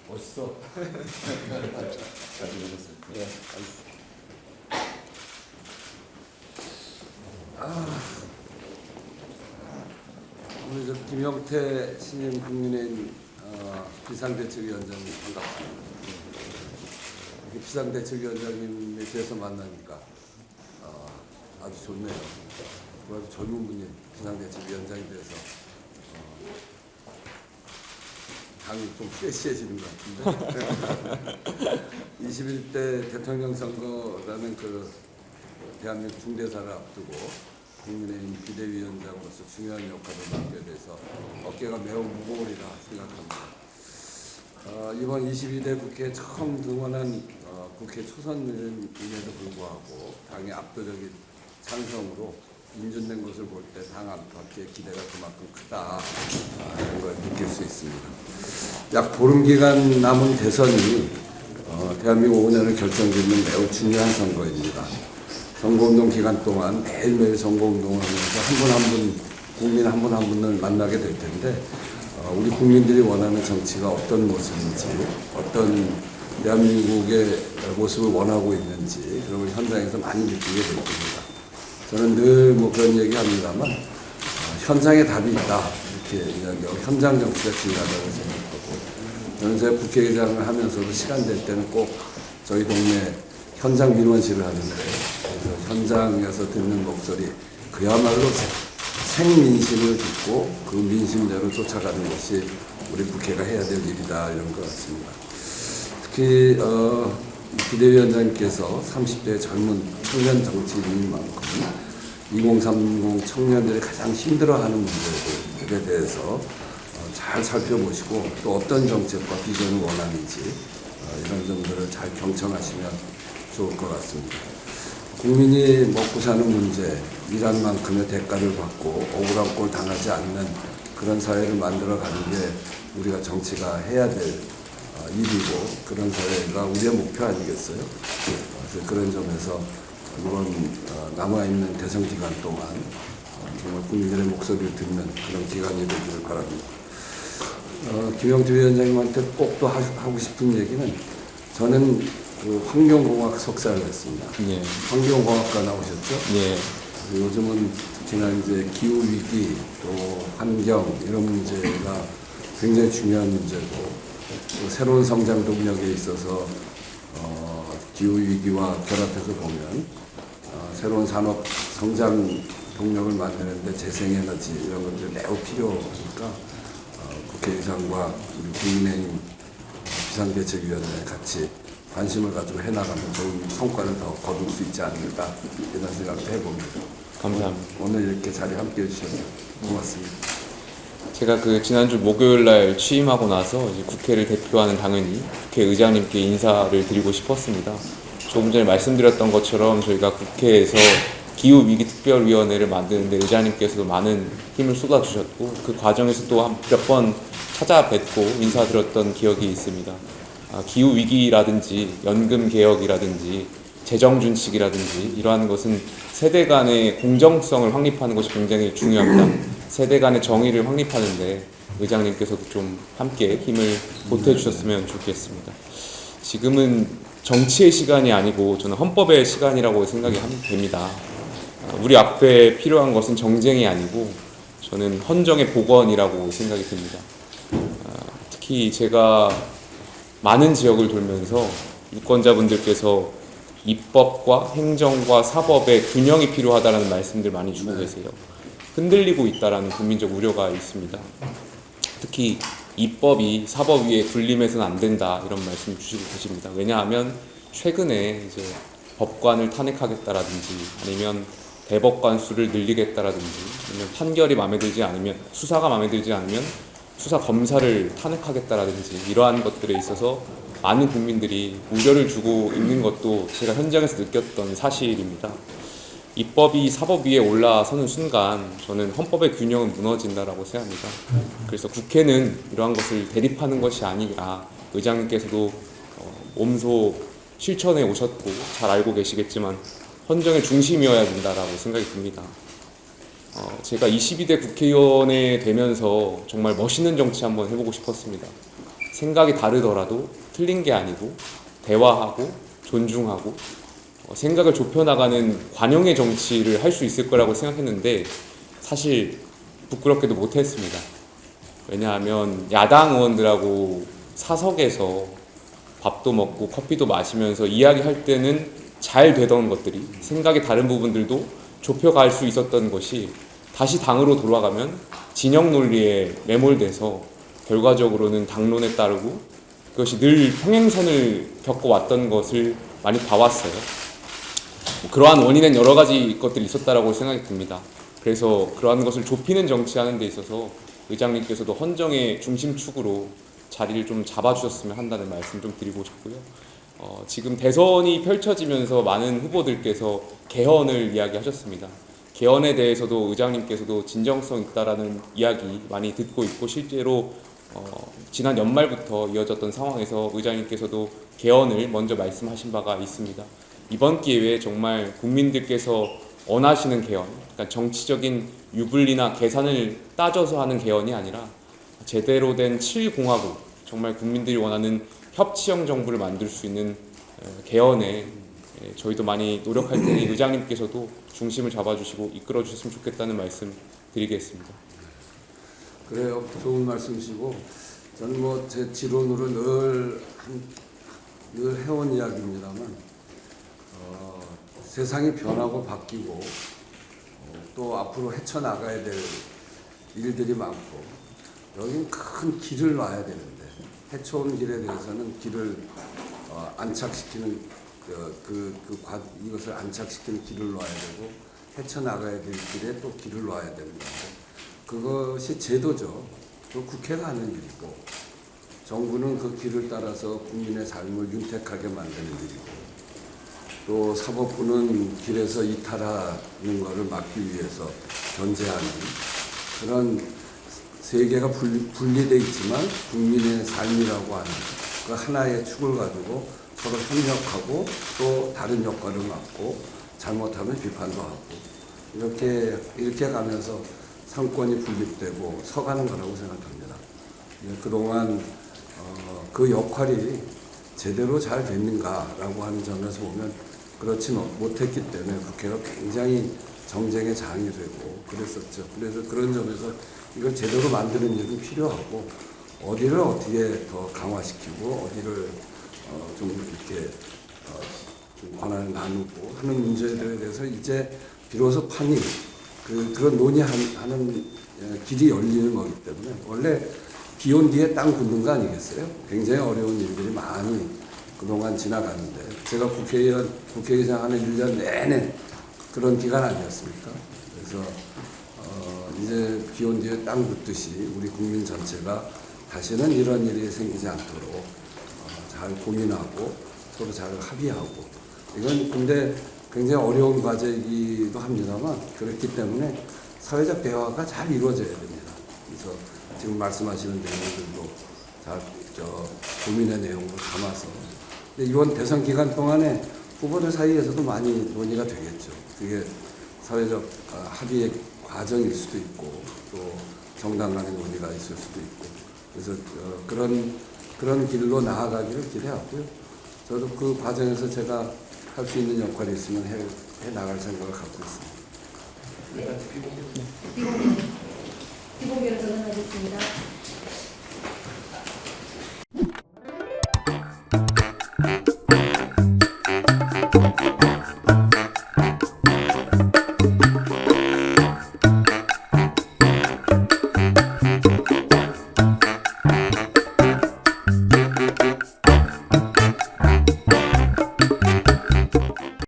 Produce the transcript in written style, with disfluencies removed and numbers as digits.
멋있어. 잘 들으셨어요? 예, 오늘 저 김영태 신임 국민의힘 비상대책위원장님 반갑습니다. 이렇게 비상대책위원장님에 대해서 만나니까 아주 좋네요. 아주 젊은 분이 비상대책위원장이 돼서 당이 좀 쎄쎄해지는 것 같은데 21대 대통령 선거라는 그 대한민국 중대사를 앞두고 국민의힘 비대위원장으로서 중요한 역할을 맡게 돼서 어깨가 매우 무거우리라 생각합니다. 이번 22대 국회에 처음 등원한 국회 초선임에도 불구하고 당의 압도적인 찬성으로 인준된 것을 볼 때 당 밖의 기대가 그만큼 크다 이런 걸 느낄 수 있습니다. 약 보름 기간 남은 대선이 대한민국 5년을 결정짓는 매우 중요한 선거입니다. 선거운동 기간 동안 매일매일 선거운동을 하면서 한 분 한 분, 국민 한 분 한 분을 만나게 될 텐데 우리 국민들이 원하는 정치가 어떤 모습인지, 어떤 대한민국의 모습을 원하고 있는지 그런 걸 현장에서 많이 느끼게 될 겁니다. 저는 늘 뭐 그런 얘기 합니다만 현장에 답이 있다 이렇게 이야기하고 현장 정치가 중요하다고 생각하고 저는 제가 국회의장을 하면서도 시간 될 때는 꼭 저희 동네 현장 민원실을 하는데 그래서 현장에서 듣는 목소리 그야말로 생민심을 듣고 그 민심대로 쫓아가는 것이 우리 국회가 해야 될 일이다 이런 것 같습니다. 특히 비대위원장님께서 30대 젊은 청년 정치인인 만큼 2030 청년들이 가장 힘들어하는 문제들에 대해서 잘 살펴보시고 또 어떤 정책과 비전을 원하는지 이런 점들을 잘 경청하시면 좋을 것 같습니다. 국민이 먹고 사는 문제, 일한 만큼의 대가를 받고 억울한 꼴 당하지 않는 그런 사회를 만들어가는 게 우리가 정치가 해야 될 일이고 그런 사회가 우리의 목표 아니겠어요? 그래서 그런 점에서 이번 남아있는 대선 기간 동안 정말 국민들의 목소리를 듣는 그런 기간이 되기를 바랍니다. 김영태 위원장님한테 꼭 또 하고 싶은 얘기는 저는 그 환경공학 석사를 했습니다. 예. 환경공학과 나오셨죠? 예. 요즘은 특히나 이제 기후 위기 또 환경 이런 문제가 굉장히 중요한 문제고 또 새로운 성장 동력에 있어서 기후 위기와 결합해서 보면 새로운 산업 성장 동력을 만드는데 재생에너지 이런 것들이 매우 필요하니까 국회의장과 우리 국민의힘 비상대책위원회 같이 관심을 가지고 해나가면 좋은 성과를 더 거둘 수 있지 않을까 이런 생각을 해봅니다. 감사합니다. 오늘 이렇게 자리에 함께 해주셔서 고맙습니다. 제가 그 지난주 목요일 날 취임하고 나서 이제 국회를 대표하는 당연히 국회의장님께 인사를 드리고 싶었습니다. 조금 전에 말씀드렸던 것처럼 저희가 국회에서 기후위기특별위원회를 만드는데 의장님께서도 많은 힘을 쏟아주셨고 그 과정에서 또 몇 번 찾아뵙고 인사드렸던 기억이 있습니다. 기후위기라든지 연금개혁이라든지 재정준칙이라든지 이러한 것은 세대 간의 공정성을 확립하는 것이 굉장히 중요합니다. 세대 간의 정의를 확립하는데 의장님께서도 좀 함께 힘을 보태주셨으면 좋겠습니다. 지금은 정치의 시간이 아니고 저는 헌법의 시간이라고 생각이 됩니다. 우리 앞에 필요한 것은 정쟁이 아니고 저는 헌정의 복원이라고 생각이 듭니다. 특히 제가 많은 지역을 돌면서 유권자분들께서 입법과 행정과 사법의 균형이 필요하다는 말씀들 많이 주고 계세요. 흔들리고 있다라는 국민적 우려가 있습니다. 특히 입법이 사법 위에 군림해서는 안 된다 이런 말씀 주시고 계십니다. 왜냐하면 최근에 이제 법관을 탄핵하겠다라든지 아니면 대법관 수를 늘리겠다라든지 아니면 판결이 마음에 들지 않으면 수사가 마음에 들지 않으면 수사 검사를 탄핵하겠다라든지 이러한 것들에 있어서 많은 국민들이 우려를 주고 있는 것도 제가 현장에서 느꼈던 사실입니다. 입법이 사법 위에 올라서는 순간 저는 헌법의 균형은 무너진다라고 생각합니다. 그래서 국회는 이러한 것을 대립하는 것이 아니라 의장님께서도 몸소 실천해 오셨고 잘 알고 계시겠지만 헌정의 중심이어야 된다라고 생각이 듭니다. 제가 22대 국회의원에 되면서 정말 멋있는 정치 한번 해보고 싶었습니다. 생각이 다르더라도 틀린 게 아니고 대화하고 존중하고 생각을 좁혀나가는 관용의 정치를 할 수 있을 거라고 생각했는데 사실 부끄럽게도 못했습니다. 왜냐하면 야당 의원들하고 사석에서 밥도 먹고 커피도 마시면서 이야기할 때는 잘 되던 것들이 생각이 다른 부분들도 좁혀갈 수 있었던 것이 다시 당으로 돌아가면 진영 논리에 매몰돼서 결과적으로는 당론에 따르고 그것이 늘 평행선을 겪어왔던 것을 많이 봐왔어요. 그러한 원인은 여러 가지 것들이 있었다라고 생각이 듭니다. 그래서 그러한 것을 좁히는 정치하는 데 있어서 의장님께서도 헌정의 중심축으로 자리를 좀 잡아주셨으면 한다는 말씀 좀 드리고 싶고요. 지금 대선이 펼쳐지면서 많은 후보들께서 개헌을 이야기하셨습니다. 개헌에 대해서도 의장님께서도 진정성 있다라는 이야기 많이 듣고 있고 실제로 지난 연말부터 이어졌던 상황에서 의장님께서도 개헌을 먼저 말씀하신 바가 있습니다. 이번 기회에 정말 국민들께서 원하시는 개헌, 그러니까 정치적인 유불리나 계산을 따져서 하는 개헌이 아니라 제대로 된 7공화국, 정말 국민들이 원하는 협치형 정부를 만들 수 있는 개헌에 저희도 많이 노력할 테니 의장님께서도 중심을 잡아주시고 이끌어 주셨으면 좋겠다는 말씀 드리겠습니다. 그래요. 좋은 말씀이시고 저는 뭐 제 지론으로 늘 해온 이야기입니다만 세상이 변하고 바뀌고 또 앞으로 헤쳐나가야 될 일들이 많고 여긴 큰 길을 놔야 되는데 헤쳐온 길에 대해서는 길을 안착시키는 이것을 안착시키는 길을 놔야 되고 헤쳐나가야 될 길에 또 길을 놔야 되는 건데 그것이 제도죠. 그 국회가 하는 일이고 정부는 그 길을 따라서 국민의 삶을 윤택하게 만드는 일이고 또 사법부는 길에서 이탈하는 것을 막기 위해서 견제하는 그런 세 개가 분리되어 있지만 국민의 삶이라고 하는 그 하나의 축을 가지고 서로 협력하고 또 다른 역할을 맡고 잘못하면 비판도 하고 이렇게 가면서 상권이 분립되고 서가는 거라고 생각합니다. 그동안 그 역할이 제대로 잘 됐는가라고 하는 점에서 보면 그렇지 못했기 때문에 국회가 굉장히 정쟁의 장이 되고 그랬었죠. 그래서 그런 점에서 이걸 제대로 만드는 일은 필요하고 어디를 어떻게 더 강화시키고 어디를 좀 이렇게 좀 권한을 나누고 하는 문제들에 대해서 이제 비로소 판이 그런 논의하는 길이 열리는 거기 때문에 원래 비 온 뒤에 땅 굳는 거 아니겠어요? 굉장히 어려운 일들이 많이 그동안 지나갔는데 제가 국회의장 하는 1년 내내 그런 기간 아니었습니까? 그래서 이제 비 온 뒤에 땅 굳듯이 우리 국민 전체가 다시는 이런 일이 생기지 않도록 잘 고민하고 서로 잘 합의하고 이건 근데 굉장히 어려운 과제이기도 합니다만 그렇기 때문에 사회적 대화가 잘 이루어져야 됩니다. 그래서 지금 말씀하시는 내용들도 잘 고민의 내용을 담아서 근데 이번 대선 기간 동안에 후보들 사이에서도 많이 논의가 되겠죠. 그게 사회적 합의의 과정일 수도 있고 또 정당 간의 논의가 있을 수도 있고 그래서 그런 길로 나아가기를 기대하고요. 저도 그 과정에서 제가 할 수 있는 역할이 있으면 해 나갈 생각을 갖고 있습니다. 비공개로 전환하겠습니다.